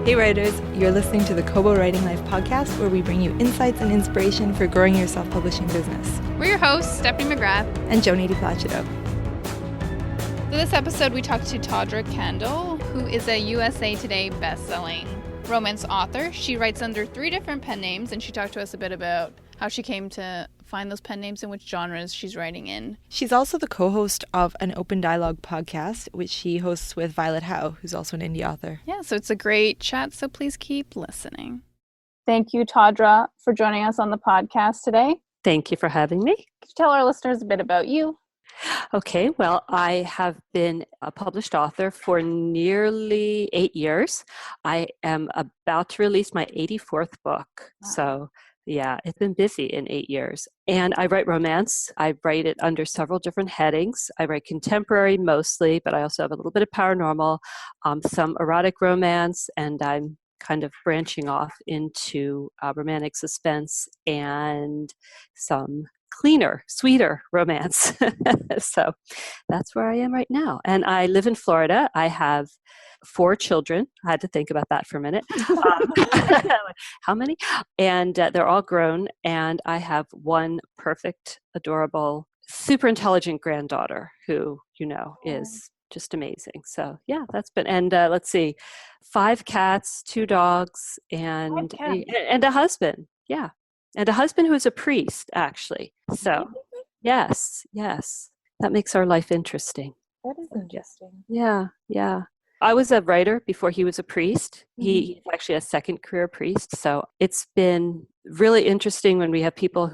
Hey writers, you're listening to the Kobo Writing Life podcast, where we bring you insights and inspiration for growing your self-publishing business. We're your hosts, Stephanie McGrath and Joni DiPlacido. For this episode, we talked to Tawdra Kandle, who is a USA Today bestselling romance author. She writes under 3 different pen names, and she talked to us a bit about how she came to find those pen names and which genres she's writing in. She's also the co-host of an Open Dialogue podcast, which she hosts with Violet Howe, who's also an indie author. Yeah, so it's a great chat, so please keep listening. Thank you, Tawdra, for joining us on the podcast today. Thank you for having me. Could you tell our listeners a bit about you? Okay, well, I have been a published author for nearly 8 years. I am about to release my 84th book. Wow. So yeah, it's been busy in 8 years. And I write romance. I write it under several different headings. I write contemporary mostly, but I also have a little bit of paranormal, some erotic romance, and I'm kind of branching off into romantic suspense and some cleaner, sweeter romance. So that's where I am right now. And I live in Florida. I have 4 children. I had to think about that for a minute. How many? And they're all grown. And I have one perfect, adorable, super intelligent granddaughter who, is just amazing. So yeah, that's been, and let's see, 5 cats, 2 dogs, and a husband. Yeah. And a husband who is a priest, actually. So yes. That makes our life interesting. That is interesting. Yeah. I was a writer before he was a priest. He's actually a second career priest. So it's been really interesting when we have people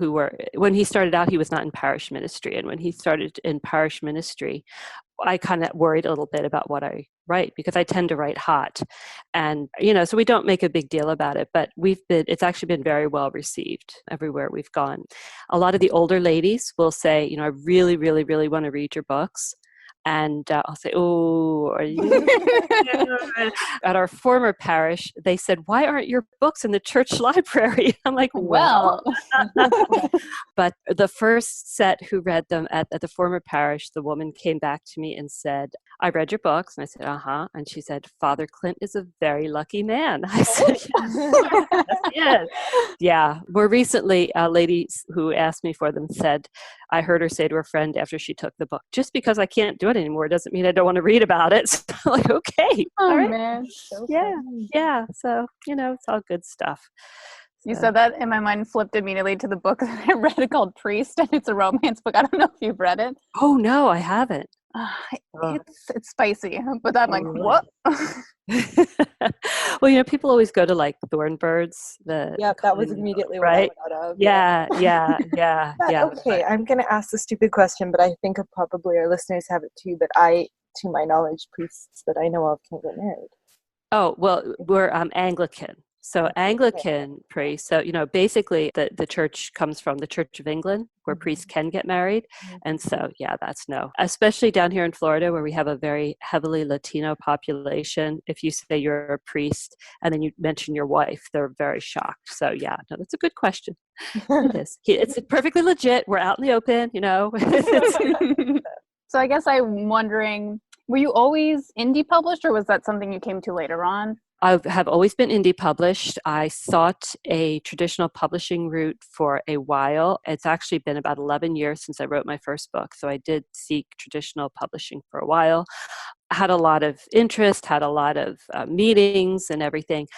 when he started out, he was not in parish ministry. And when he started in parish ministry, I kind of worried a little bit about what I write because I tend to write hot. And, so we don't make a big deal about it, but it's actually been very well received everywhere we've gone. A lot of the older ladies will say, I really, really, really want to read your books. And I'll say, oh, are you? At our former parish, they said, why aren't your books in the church library? I'm like, well. But the first set who read them at the former parish, the woman came back to me and said, I read your books. And I said, uh-huh. And she said, Father Clint is a very lucky man. I said, yes. Yeah. More recently, a lady who asked me for them said, I heard her say to her friend after she took the book, just because I can't do it anymore doesn't mean I don't want to read about it. So I'm like, okay. Oh, all right. Man. So yeah. So, it's all good stuff. You said that and my mind flipped immediately to the book that I read called Priest, and it's a romance book. I don't know if you've read it. Oh, no, I haven't. It's spicy, but I'm like, what? Well, people always go to like Thornbirds. That was immediately right. What I thought of. Yeah. Okay, I'm going to ask the stupid question, but I think probably our listeners have it too. But to my knowledge, priests that I know of can't get married. Oh, well, we're Anglican. So Anglican priests, so, basically the church comes from the Church of England where priests can get married. And so, yeah, that's no. Especially down here in Florida where we have a very heavily Latino population. If you say you're a priest and then you mention your wife, they're very shocked. So, yeah, no, that's a good question. It is. It's perfectly legit. We're out in the open, So I guess I'm wondering, were you always indie published or was that something you came to later on? I have always been indie published. I sought a traditional publishing route for a while. It's actually been about 11 years since I wrote my first book. So I did seek traditional publishing for a while. Had a lot of interest, had a lot of meetings and everything.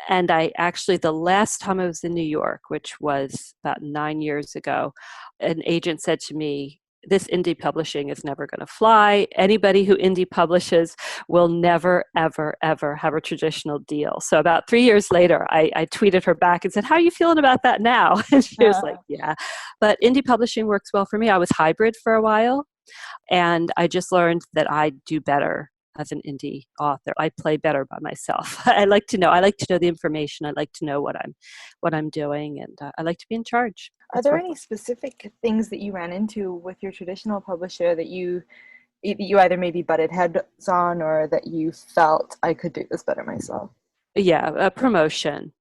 And the last time I was in New York, which was about 9 years ago, an agent said to me, this indie publishing is never going to fly. Anybody who indie publishes will never, ever, ever have a traditional deal. So about 3 years later, I tweeted her back and said, how are you feeling about that now? And she was like, yeah. But indie publishing works well for me. I was hybrid for a while, and I just learned that I do better as an indie author. I play better by myself. I like to know the information. I like to know what I'm doing, and I like to be in charge. Are there any specific things that you ran into with your traditional publisher that you either maybe butted heads on or that you felt I could do this better myself? Yeah, promotion.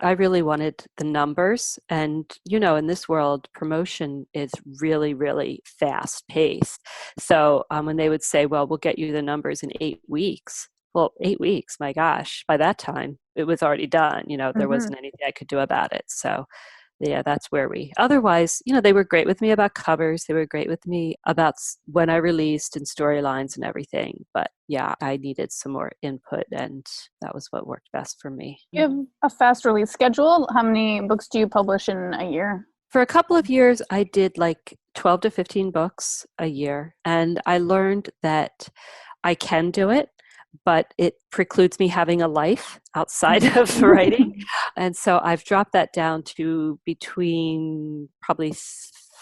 I really wanted the numbers. And, in this world, promotion is really, really fast paced. So when they would say, well, we'll get you the numbers in 8 weeks. Well, 8 weeks, my gosh, by that time it was already done. There Mm-hmm. wasn't anything I could do about it. So yeah, that's where otherwise, they were great with me about covers. They were great with me about when I released and storylines and everything. But yeah, I needed some more input, and that was what worked best for me. You have a fast release schedule. How many books do you publish in a year? For a couple of years, I did like 12 to 15 books a year. And I learned that I can do it, but it precludes me having a life outside of writing. And so I've dropped that down to between probably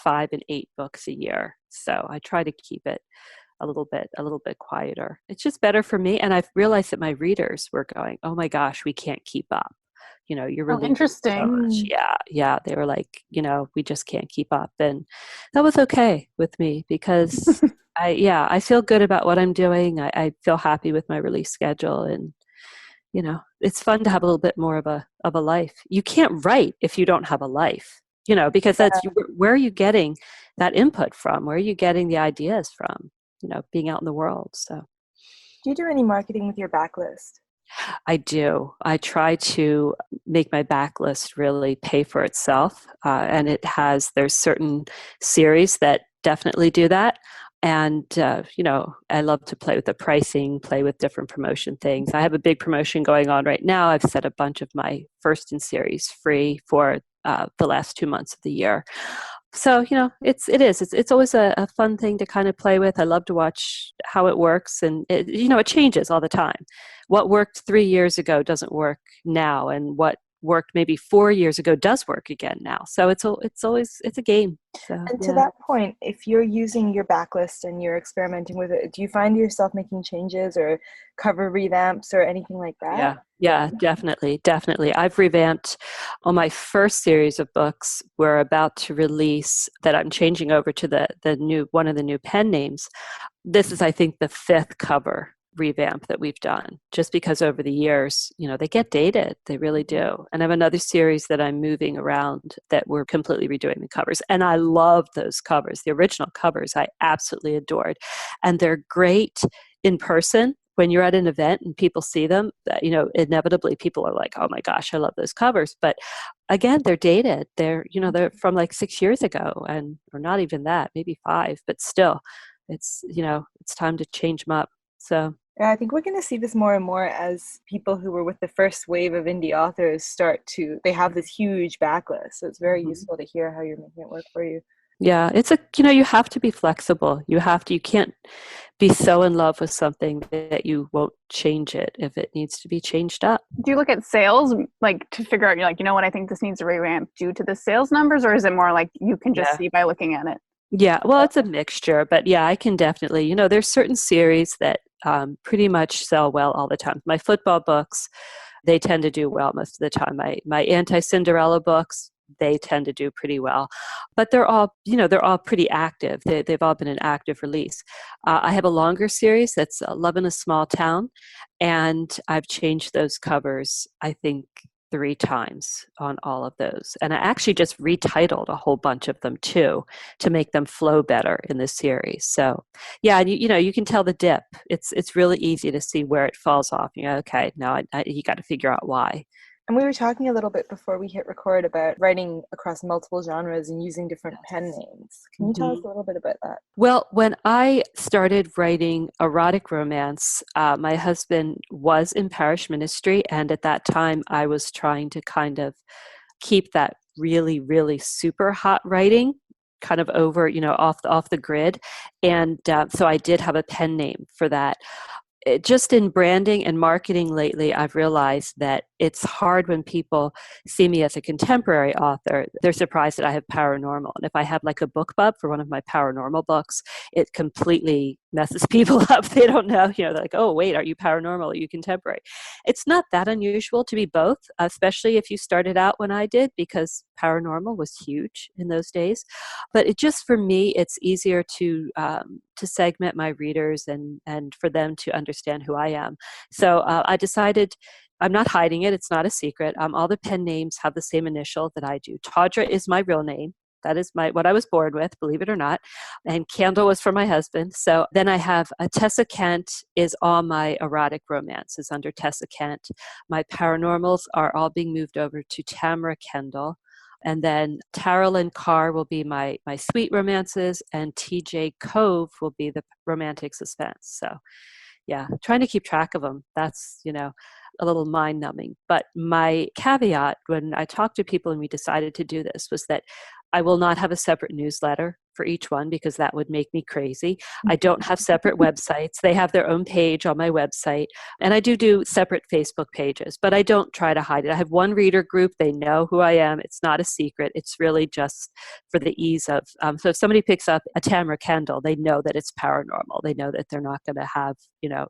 5 and 8 books a year. So I try to keep it a little bit quieter. It's just better for me. And I've realized that my readers were going, "Oh my gosh, we can't keep up. You're Oh, releasing so interesting. much." Yeah, yeah. They were like, we just can't keep up. And that was okay with me because I feel good about what I'm doing. I feel happy with my release schedule, and it's fun to have a little bit more of a life. You can't write if you don't have a life, because where are you getting that input from? Where are you getting the ideas from? Being out in the world. So Do you do any marketing with your backlist? I do. I try to make my backlist really pay for itself. And there's certain series that definitely do that. And, I love to play with the pricing, play with different promotion things. I have a big promotion going on right now. I've set a bunch of my first in series free for the last 2 months of the year. So, it's always a fun thing to kind of play with. I love to watch how it works, and it changes all the time. What worked 3 years ago doesn't work now, and what worked maybe 4 years ago does work again now. So it's a game. So And to yeah. that point, if you're using your backlist and you're experimenting with it, do you find yourself making changes or cover revamps or anything like that? Yeah, definitely, definitely. I've revamped on my first series of books. We're about to release that I'm changing over to the new one of the new pen names. This is, I think, the fifth cover revamp that we've done, just because over the years, they get dated. They really do. And I have another series that I'm moving around that we're completely redoing the covers. And I love those covers. The original covers I absolutely adored. And they're great in person. When you're at an event and people see them, inevitably people are like, "Oh my gosh, I love those covers." But again, they're dated. They're from like 6 years ago, or not even that, maybe 5, but still, it's time to change them up. So Yeah, I think we're going to see this more and more as people who were with the first wave of indie authors they have this huge backlist. So it's very useful to hear how you're making it work for you. yeah, you have to be flexible. You can't be so in love with something that you won't change it if it needs to be changed up. Do you look at sales like to figure out, you're like, what, I think this needs a revamp due to the sales numbers, or is it more like you can just see by looking at it? Yeah, well, it's a mixture, but yeah, I can definitely, there's certain series that pretty much sell well all the time. My football books, they tend to do well most of the time. My anti-Cinderella books, they tend to do pretty well, but they're all pretty active. They've all been an active release. I have a longer series that's Love in a Small Town, and I've changed those covers, I think, 3 times on all of those. And I actually just retitled a whole bunch of them too, to make them flow better in the series. So yeah, and you can tell the dip. It's really easy to see where it falls off. Okay, now you got to figure out why. And we were talking a little bit before we hit record about writing across multiple genres and using different pen names. Can you tell us a little bit about that? Well, when I started writing erotic romance, my husband was in parish ministry, and at that time I was trying to kind of keep that really, really super hot writing kind of over, off the grid. And so I did have a pen name for that. Just in branding and marketing lately, I've realized that it's hard when people see me as a contemporary author. They're surprised that I have paranormal. And if I have like a book bub for one of my paranormal books, it completely messes people up. They don't know, they're like, "Oh, wait, are you paranormal? Are you contemporary?" It's not that unusual to be both, especially if you started out when I did, because paranormal was huge in those days. But for me, it's easier to segment my readers and for them to understand who I am. So I decided, I'm not hiding it. It's not a secret. All the pen names have the same initial that I do. Tawdra is my real name. That is what I was born with, believe it or not. And Candle was for my husband. So then I have Tessa Kent is all my erotic romances under Tessa Kent. My paranormals are all being moved over to Tawdra Kandle. And then Tarolyn Carr will be my sweet romances, and TJ Cove will be the romantic suspense. So yeah, trying to keep track of them. That's, a little mind numbing. But my caveat when I talked to people and we decided to do this was that I will not have a separate newsletter for each one because that would make me crazy. I don't have separate websites. They have their own page on my website. And I do separate Facebook pages, but I don't try to hide it. I have one reader group. They know who I am. It's not a secret. It's really just for the ease of, so if somebody picks up a Tawdra Kandle, they know that it's paranormal. They know that they're not going to have,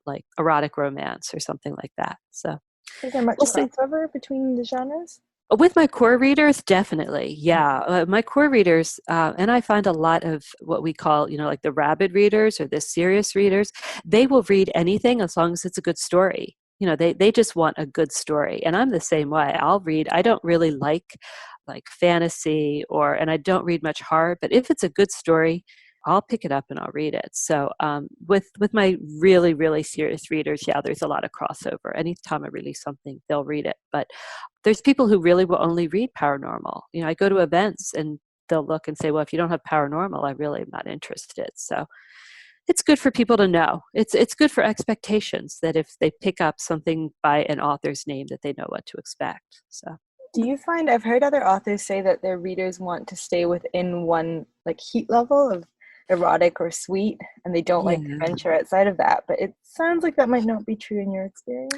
like erotic romance or something like that. So Is there much crossover between the genres? With my core readers, definitely. Yeah. My core readers, and I find a lot of what we call, like the rabid readers or the serious readers, they will read anything as long as it's a good story. They just want a good story. And I'm the same way. I'll read, I don't really like fantasy and I don't read much horror, but if it's a good story, I'll pick it up and I'll read it. So with my really, really serious readers, yeah, there's a lot of crossover. Anytime I release something, they'll read it. But there's people who really will only read paranormal. I go to events and they'll look and say, well, if you don't have paranormal, I really am not interested. So it's good for people to know. It's good for expectations that if they pick up something by an author's name, that they know what to expect. So. Do you find, I've heard other authors say that their readers want to stay within one heat level of erotic or sweet, and they don't like to venture outside of that, but it sounds like that might not be true in your experience.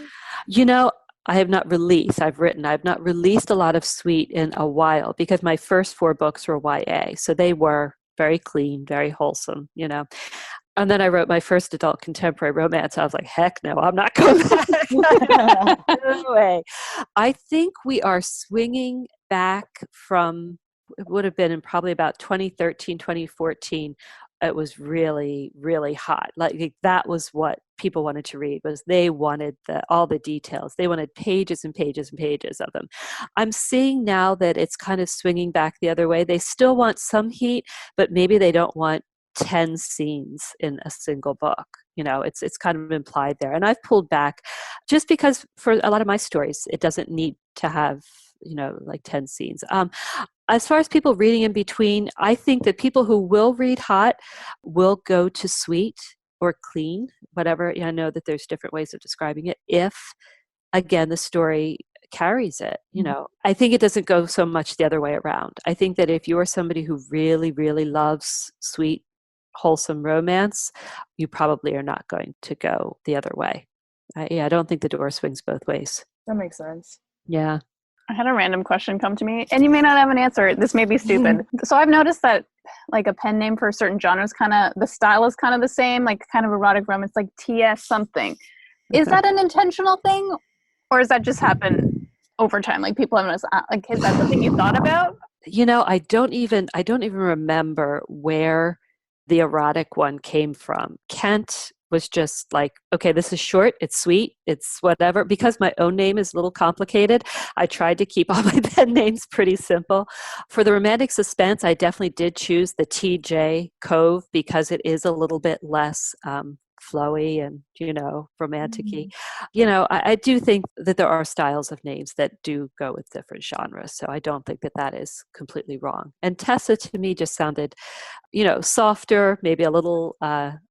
I have not released, I've not released a lot of sweet in a while because my first 4 books were YA, so they were very clean, very wholesome, And then I wrote my first adult contemporary romance. I was like, heck no, I'm not going back. No way. I think we are swinging back from, it would have been in probably about 2013, 2014. It was really, really hot. Like that was what people wanted to read, was they wanted all the details. They wanted pages and pages and pages of them. I'm seeing now that it's kind of swinging back the other way. They still want some heat, but maybe they don't want 10 scenes in a single book. It's kind of implied there. And I've pulled back just because for a lot of my stories, it doesn't need to have, 10 scenes. As far as people reading in between, I think that people who will read hot will go to sweet or clean, whatever. I know that there's different ways of describing it. If, again, the story carries it, I think it doesn't go so much the other way around. I think that if you're somebody who really, really loves sweet, wholesome romance, you probably are not going to go the other way. I don't think the door swings both ways. That makes sense. Yeah. I had a random question come to me, and you may not have an answer. This may be stupid. So I've noticed that a pen name for certain genres, the style is kind of the same, kind of erotic romance, like TS something. Is that an intentional thing, or does that just happen over time? People have noticed, is that something you thought about? I don't even remember where the erotic one came from. Kent was just like, okay, this is short, it's sweet, it's whatever. Because my own name is a little complicated, I tried to keep all my pen names pretty simple. For the romantic suspense, I definitely did choose the TJ Cove because it is a little bit less flowy and, romantic-y. I do think that there are styles of names that do go with different genres. So I don't think that is completely wrong. And Tessa to me just sounded, softer, maybe a little,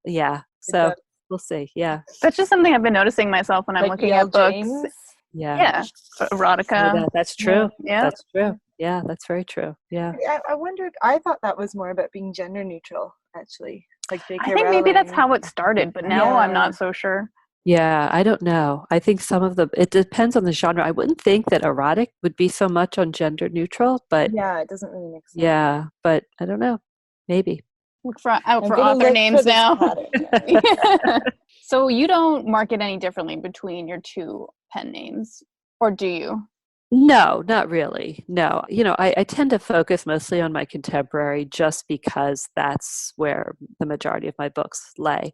yeah. So we'll see. Yeah. That's just something I've been noticing myself when I'm looking at books. James? Yeah. Erotica. That's true. Yeah. That's true. Yeah, that's very true. Yeah. I wondered, I thought that was more about being gender neutral, actually. J.K. I think maybe that's how it started, but now I'm not so sure. Yeah, I don't know. I think it depends on the genre. I wouldn't think that erotic would be so much on gender neutral, but yeah, it doesn't really make sense. Yeah, but I don't know. Maybe. Look for author names now. So you don't market any differently between your 2 pen names, or do you? No, not really. No. I tend to focus mostly on my contemporary just because that's where the majority of my books lay.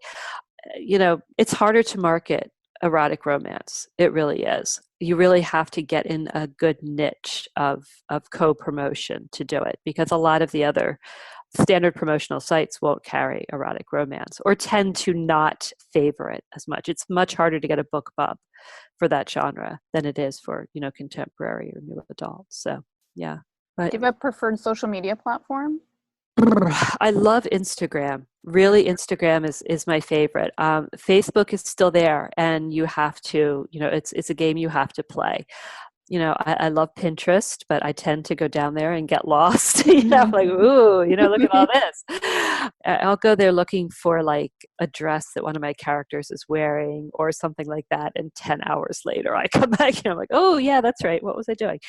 It's harder to market erotic romance. It really is. you really have to get in a good niche of co-promotion to do it, because a lot of the other standard promotional sites won't carry erotic romance or tend to not favor it as much. It's much harder to get a book bump for that genre than it is for, contemporary or new adult. So, yeah. But do you have a preferred social media platform? I love Instagram. Really, Instagram is my favorite. Facebook is still there, and you have to, it's a game you have to play. I love Pinterest, but I tend to go down there and get lost. Like, ooh, look at all this. I'll go there looking for like a dress that one of my characters is wearing or something like that. And 10 hours later, I come back and I'm like, oh, yeah, that's right. What was I doing?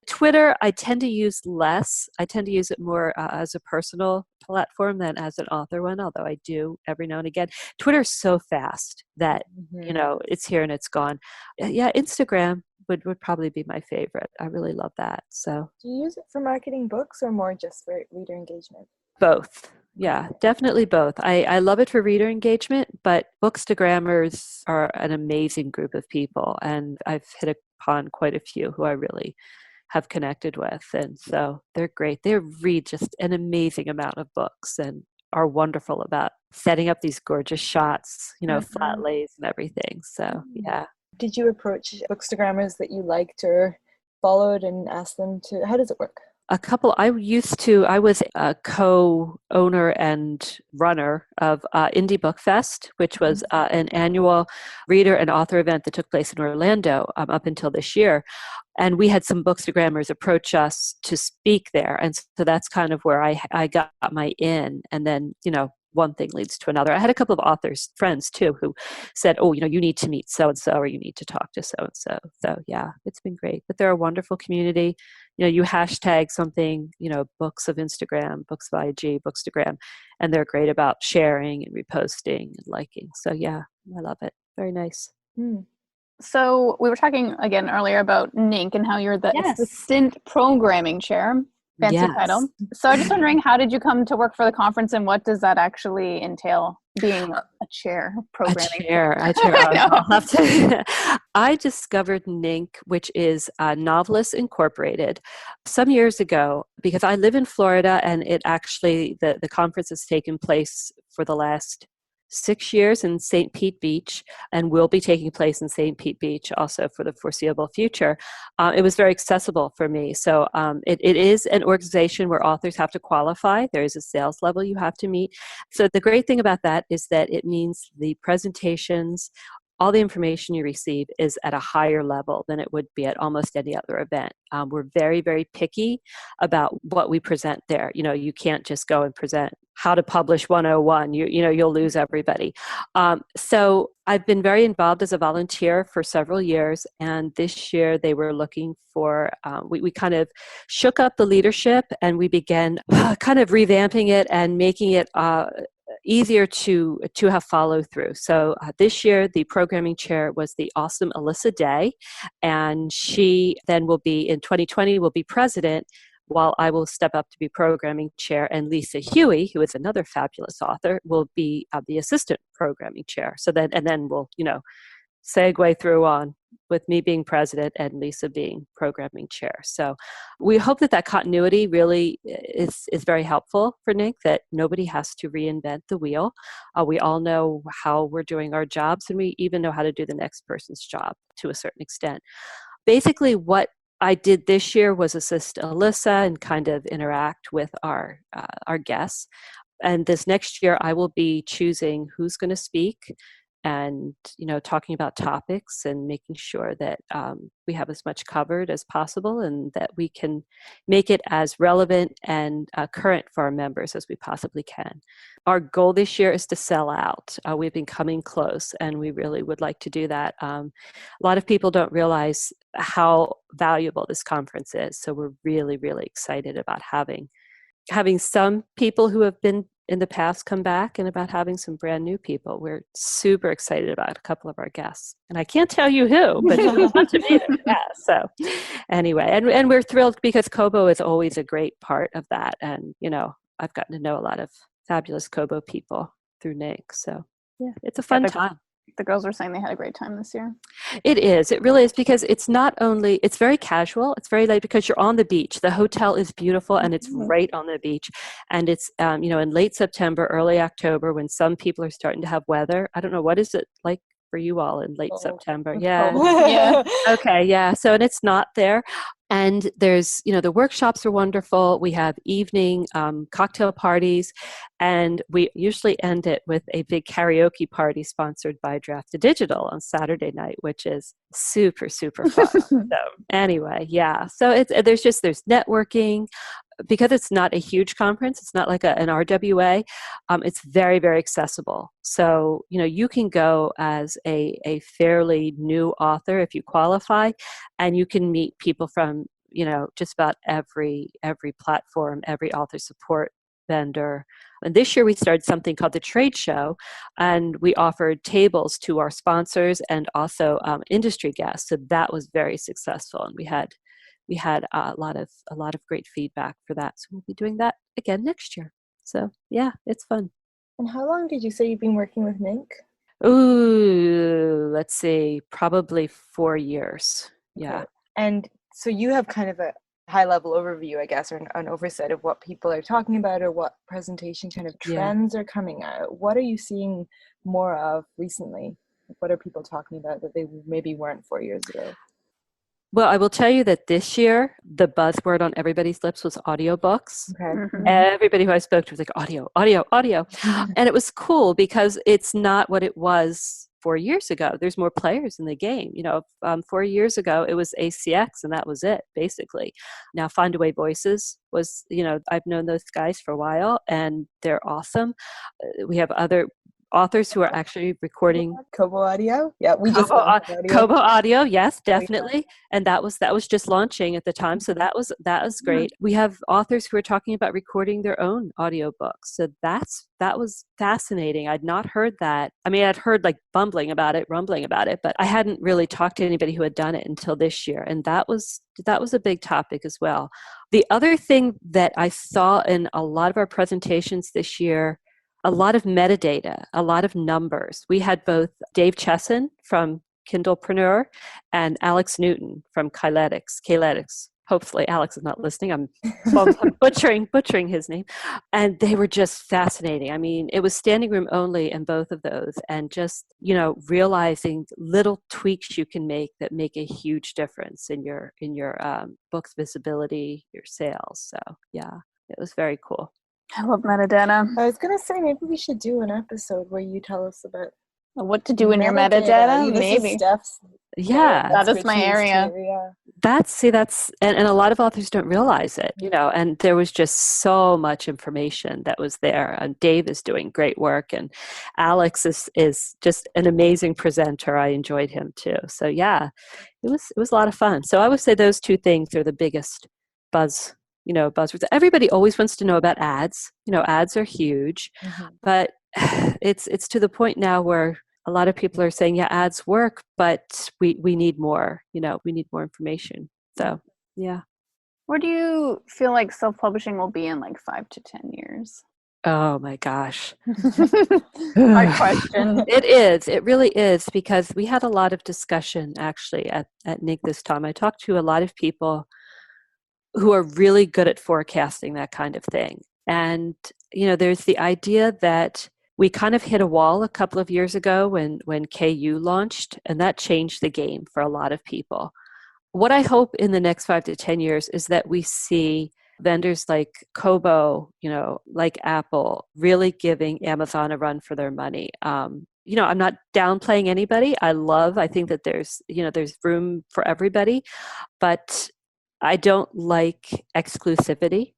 Twitter, I tend to use less. I tend to use it more as a personal platform than as an author one, although I do every now and again. Twitter is so fast that, it's here and it's gone. Yeah, Instagram would probably be my favorite. I really love that. So, do you use it for marketing books or more just for reader engagement? Both. Yeah, definitely both. I love it for reader engagement, but Bookstagrammers are an amazing group of people, and I've hit upon quite a few who I really have connected with, and so they're great. They read just an amazing amount of books and are wonderful about setting up these gorgeous shots, flat lays and everything. So, yeah. Did you approach Bookstagrammers that you liked or followed and ask them to, how does it work? A couple, I was a co-owner and runner of Indie Book Fest, which was an annual reader and author event that took place in Orlando up until this year. And we had some Bookstagrammers approach us to speak there. And so that's kind of where I got my in. And then, one thing leads to another. I had a couple of authors, friends too, who said, oh, you need to meet so-and-so, or you need to talk to so-and-so. So yeah, it's been great. But they're a wonderful community. You hashtag something, books of Instagram, books of IG, Bookstagram, and they're great about sharing and reposting and liking. So yeah, I love it. Very nice. So we were talking again earlier about NINC and how you're the assistant programming chair. Fancy title. So I'm just wondering, how did you come to work for the conference, and what does that actually entail, being a chair programming? A chair. I'll have to. I discovered NINC, which is Novelists Incorporated, some years ago, because I live in Florida, and it actually, the conference has taken place for the last 6 years in St. Pete Beach, and will be taking place in St. Pete Beach also for the foreseeable future. It was very accessible for me. So it is an organization where authors have to qualify. There is a sales level you have to meet. So the great thing about that is that it means the presentations, all the information you receive is at a higher level than it would be at almost any other event. We're very, very picky about what we present there. You can't just go and present how to publish 101. You'll lose everybody. So I've been very involved as a volunteer for several years, and this year they were looking for, we kind of shook up the leadership, and we began kind of revamping it and making it easier to have follow through. So this year, the programming chair was the awesome Alyssa Day, and she then will be, in 2020, will be president, while I will step up to be programming chair, and Lisa Huey, who is another fabulous author, will be the assistant programming chair. So then we'll, segue through on with me being president and Lisa being programming chair. So we hope that continuity really is very helpful for NINC, that nobody has to reinvent the wheel. We all know how we're doing our jobs, and we even know how to do the next person's job to a certain extent. Basically, what I did this year was assist Alyssa and kind of interact with our guests. And this next year, I will be choosing who's going to speak, and talking about topics and making sure that we have as much covered as possible, and that we can make it as relevant and current for our members as we possibly can. Our goal this year is to sell out. We've been coming close, and we really would like to do that. A lot of people don't realize how valuable this conference is, so we're really, really excited about having some people who have been in the past come back, and about having some brand new people. We're super excited about a couple of our guests, and I can't tell you who, but it's fun to meet them. Yeah. So anyway, and we're thrilled because Kobo is always a great part of that. And, I've gotten to know a lot of fabulous Kobo people through NINC. So yeah, it's a fun time. The girls were saying they had a great time this year. It is. It really is, because it's not only, it's very casual. It's very late because you're on the beach. The hotel is beautiful and it's right on the beach. And it's, in late September, early October, when some people are starting to have weather. I don't know, what is it like for you all in late September? Yeah. Yeah. Okay. Yeah. So, and it's not there. And there's, the workshops are wonderful. We have evening cocktail parties, and we usually end it with a big karaoke party sponsored by Drafted Digital on Saturday night, which is super, super fun. So anyway, yeah. So there's networking. Because it's not a huge conference, it's not like an RWA, it's very, very accessible. So, you can go as a fairly new author if you qualify, and you can meet people from, just about every platform, every author support vendor. And this year we started something called the Trade Show, and we offered tables to our sponsors and also industry guests. So that was very successful, and we had a lot of great feedback for that. So we'll be doing that again next year. So yeah, it's fun. And how long did you say you've been working with Mink? Ooh, let's see, probably 4 years. Yeah. Okay. And so you have kind of a high-level overview, I guess, or an oversight of what people are talking about or what presentation kind of trends are coming out. What are you seeing more of recently? What are people talking about that they maybe weren't 4 years ago? Well, I will tell you that this year, the buzzword on everybody's lips was audiobooks. Okay. Mm-hmm. Everybody who I spoke to was like, audio. And it was cool because it's not what it was 4 years ago. There's more players in the game. 4 years ago, it was ACX and that was it, basically. Now, Findaway Voices was, I've known those guys for a while and they're awesome. We have other authors who are actually recording Kobo Audio. Yeah, we just Kobo Audio. Yes, definitely. And that was just launching at the time, so that was great. We have authors who are talking about recording their own audiobooks. So that was fascinating. I'd not heard that. I mean, I'd heard like rumbling about it, but I hadn't really talked to anybody who had done it until this year, and that was a big topic as well. The other thing that I saw in a lot of our presentations this year, a lot of metadata, a lot of numbers. We had both Dave Chesson from Kindlepreneur and Alex Newton from Kyletics. Hopefully Alex is not listening. I'm butchering his name. And they were just fascinating. I mean, it was standing room only in both of those, and just, realizing little tweaks you can make that make a huge difference in your book's visibility, your sales. So yeah, it was very cool. I love metadata. I was going to say, maybe we should do an episode where you tell us about what to do in your metadata. Maybe. Yeah. That is my area. That's and a lot of authors don't realize it, and there was just so much information that was there. And Dave is doing great work, and Alex is just an amazing presenter. I enjoyed him too. So yeah, it was a lot of fun. So I would say those two things are the biggest buzzwords. Everybody always wants to know about ads. Ads are huge, but it's to the point now where a lot of people are saying, yeah, ads work, but we need more, we need more information. So, yeah. Where do you feel like self-publishing will be in like 5 to 10 years? Oh my gosh. Hard question. It is. It really is, because we had a lot of discussion actually at NIG this time. I talked to a lot of people who are really good at forecasting that kind of thing. And, there's the idea that we kind of hit a wall a couple of years ago when KU launched, and that changed the game for a lot of people. What I hope in the next 5 to 10 years is that we see vendors like Kobo, like Apple, really giving Amazon a run for their money. I'm not downplaying anybody. I think that there's room for everybody, but I don't like exclusivity,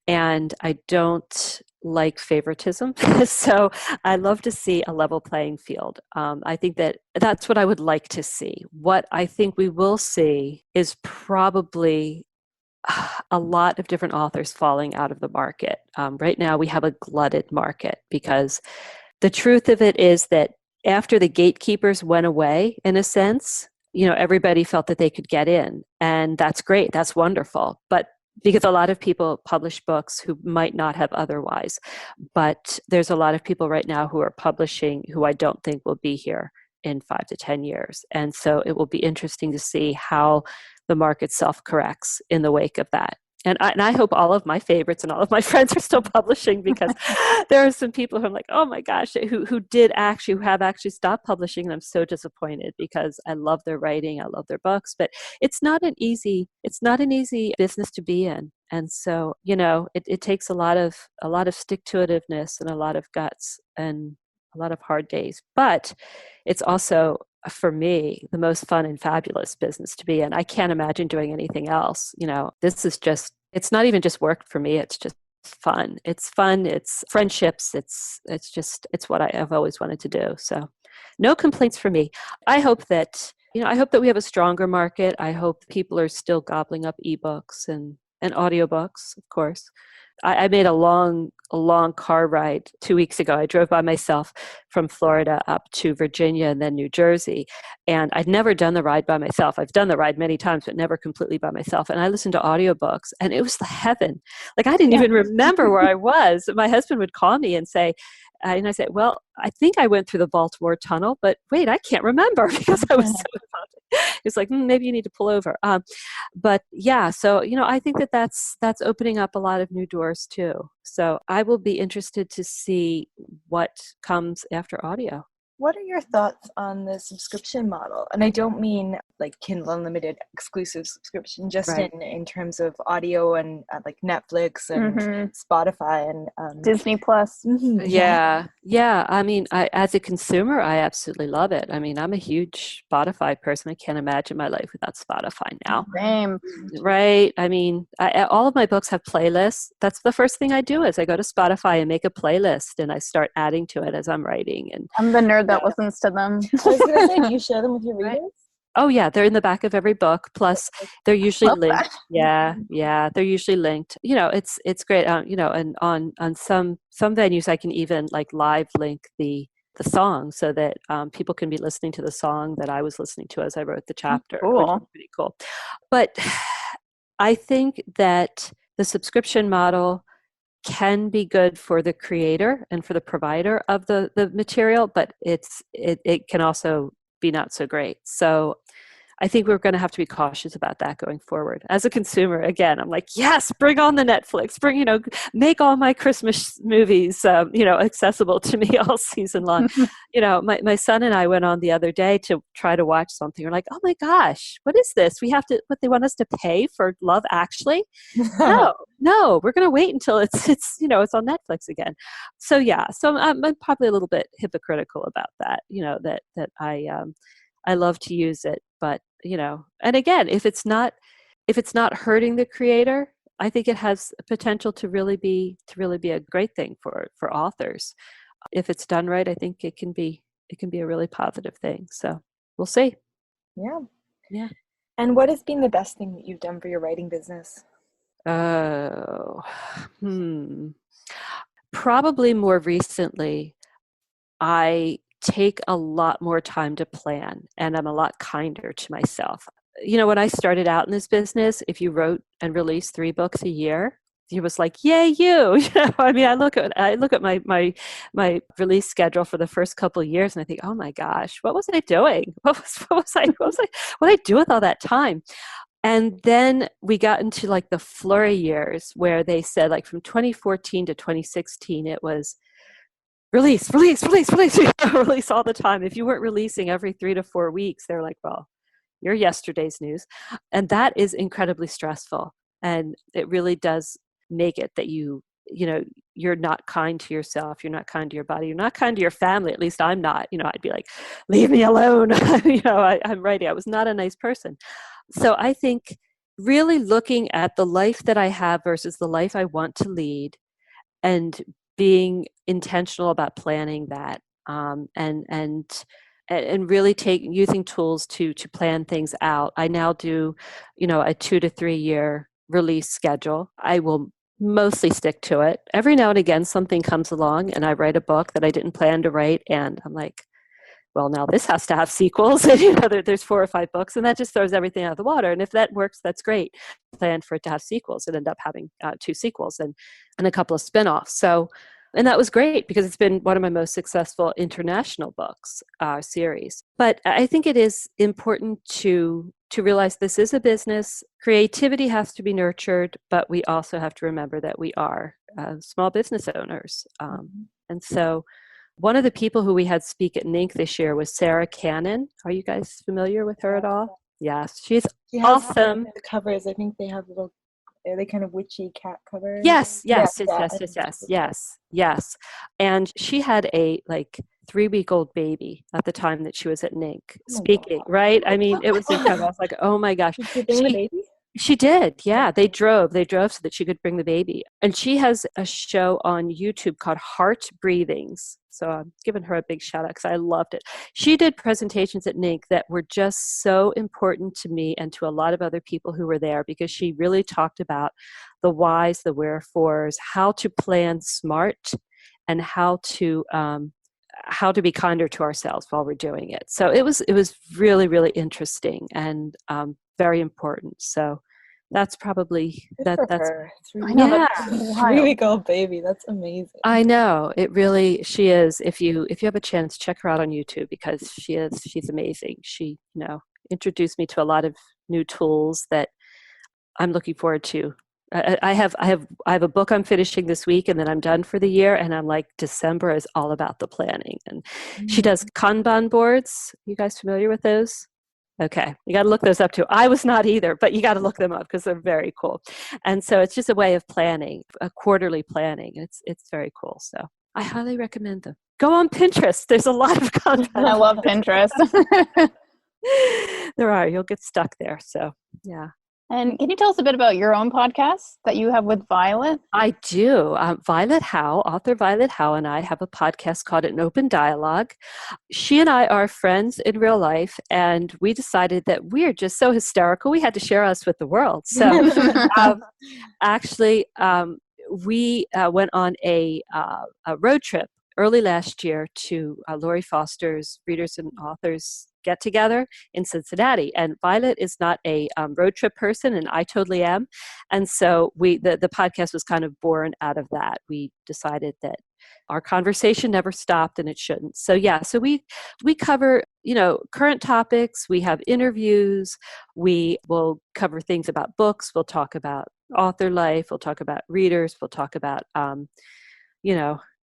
and I don't like favoritism. So I love to see a level playing field. I think that's what I would like to see. What I think we will see is probably a lot of different authors falling out of the market. Right now we have a glutted market, because the truth of it is that after the gatekeepers went away, in a sense, everybody felt that they could get in, and that's great. That's wonderful. But because a lot of people publish books who might not have otherwise. But there's a lot of people right now who are publishing who I don't think will be here in 5 to 10 years. And so it will be interesting to see how the market self-corrects in the wake of that. And I hope all of my favorites and all of my friends are still publishing, because there are some people who I'm like, oh my gosh, who have actually stopped publishing. And I'm so disappointed, because I love their writing, I love their books, but it's not an easy business to be in. And so, it takes a lot of stick-to-itiveness and a lot of guts and a lot of hard days. But it's also, for me, the most fun and fabulous business to be in. I can't imagine doing anything else. This is it's not even just work for me. It's just fun. It's friendships. It's what I've always wanted to do. So no complaints for me. I hope that we have a stronger market. I hope people are still gobbling up ebooks and audiobooks, of course. I made a long car ride 2 weeks ago. I drove by myself from Florida up to Virginia and then New Jersey. And I'd never done the ride by myself. I've done the ride many times, but never completely by myself. And I listened to audiobooks, and it was the heaven. Like, I didn't even remember where I was. My husband would call me and say, and I said, well, I think I went through the Baltimore Tunnel, but wait, I can't remember, because I was so exhausted. It's like, maybe you need to pull over. But yeah, so, I think that's opening up a lot of new doors too. So I will be interested to see what comes after audio. What are your thoughts on the subscription model? And I don't mean like Kindle Unlimited exclusive subscription, just Right. in terms of audio and like Netflix and Spotify and Disney Plus. Yeah. I mean, as a consumer, I absolutely love it. I mean, I'm a huge Spotify person. I can't imagine my life without Spotify now. Same. Right. I mean, all of my books have playlists. That's the first thing I do is I go to Spotify and make a playlist, and I start adding to it as I'm writing. And I'm the nerd that listens to them. I was going to say, do you share them with your readers? Oh yeah, they're in the back of every book. Plus, they're usually Love linked. that. Yeah, they're usually linked. It's great. And on some venues, I can even like live link the song, so that people can be listening to the song that I was listening to as I wrote the chapter. Cool. Which is pretty cool. But I think that the subscription model can be good for the creator and for the provider of the material, but it can also be not so great. So I think we're going to have to be cautious about that going forward. As a consumer, again, I'm like, yes, bring on the Netflix, make all my Christmas movies, accessible to me all season long. My son and I went on the other day to try to watch something. We're like, oh my gosh, what is this? What they want us to pay for Love Actually? No, we're going to wait until it's on Netflix again. So yeah, so I'm probably a little bit hypocritical about that, that I love to use it, but and again, if it's not hurting the creator, I think it has potential to really be a great thing for authors. If it's done right, I think it can be a really positive thing. So we'll see. Yeah. And what has been the best thing that you've done for your writing business? Probably more recently, I take a lot more time to plan, and I'm a lot kinder to myself. When I started out in this business, if you wrote and released 3 books a year, it was like, yay, you. I mean, I look at my release schedule for the first couple of years, and I think, oh my gosh, what was I doing? What did I do with all that time? And then we got into like the flurry years, where they said, like, from 2014 to 2016, it was release release all the time. If you weren't releasing every 3 to 4 weeks, they're like, well, you're yesterday's news. And that is incredibly stressful. And it really does make it that you're not kind to yourself. You're not kind to your body. You're not kind to your family. At least I'm not. I'd be like, leave me alone. I'm writing. I was not a nice person. So I think really looking at the life that I have versus the life I want to lead, and being intentional about planning that, and really using tools to plan things out. I now do, a 2 to 3 year release schedule. I will mostly stick to it. Every now and again, something comes along and I write a book that I didn't plan to write, and I'm like, well, now this has to have sequels. And, there's 4 or 5 books, and that just throws everything out of the water. And if that works, that's great. Planned for it to have sequels. It ended up having 2 sequels and a couple of spinoffs. So, and that was great because it's been one of my most successful international books series. But I think it is important to realize this is a business. Creativity has to be nurtured, but we also have to remember that we are small business owners. And so one of the people who we had speak at NINC this year was Sarah Cannon. Are you guys familiar with her at all? Yes, she's awesome. The covers, I think they have little, are they kind of witchy cat covers? Yes. And she had a 3-week-old baby at the time that she was at NINC speaking, right? I mean, it was incredible. I was like, oh my gosh. Did she bring the baby? She did, yeah. They drove so that she could bring the baby. And she has a show on YouTube called Heart Breathings. So I'm giving her a big shout out because I loved it. She did presentations at NINC that were just so important to me and to a lot of other people who were there, because she really talked about the whys, the wherefores, how to plan smart, and how to be kinder to ourselves while we're doing it. So it was really, really interesting and very important. So that's probably that's her. I know, yeah. that's 3-week-old baby. That's amazing. I know, it really, she is. If you have a chance, check her out on YouTube, because she's amazing. She introduced me to a lot of new tools that I'm looking forward to. I have a book I'm finishing this week, and then I'm done for the year, and I'm like, December is all about the planning. And she does Kanban boards. You guys familiar with those? Okay, you got to look those up too. I was not either, but you got to look them up because they're very cool. And so it's just a way of planning, a quarterly planning. It's very cool. So I highly recommend them. Go on Pinterest. There's a lot of content. I love Pinterest. There are. You'll get stuck there. So yeah. And can you tell us a bit about your own podcast that you have with Violet? I do. Violet Howe, author Violet Howe, and I have a podcast called An Open Dialogue. She and I are friends in real life, and we decided that we're just so hysterical, we had to share us with the world. So we went on a road trip early last year to Lori Foster's Readers and Authors Get Together in Cincinnati. And Violet is not a road trip person, and I totally am. And so the podcast was kind of born out of that. We decided that our conversation never stopped, and it shouldn't. So yeah, so we cover current topics. We have interviews. We will cover things about books. We'll talk about author life. We'll talk about readers. We'll talk about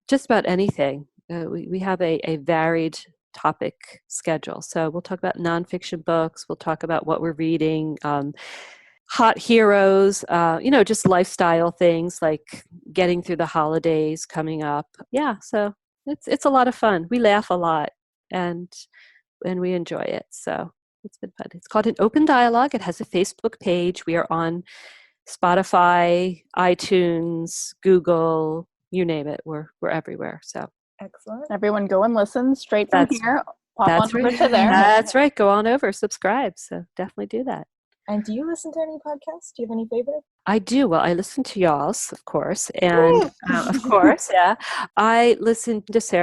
just about anything. We have a varied topic schedule. So we'll talk about nonfiction books. We'll talk about what we're reading, hot heroes, just lifestyle things like getting through the holidays coming up. Yeah, so it's a lot of fun. We laugh a lot and we enjoy it. So it's been fun. It's called An Open Dialogue. It has a Facebook page. We are on Spotify, iTunes, Google, you name it. We're everywhere. So excellent. Everyone go and listen straight from here. Pop on over to there. That's right. Go on over, subscribe. So definitely do that. And do you listen to any podcasts? Do you have any favorite? I do. Well, I listen to y'all's, of course. And of course, yeah. I listen to Sarah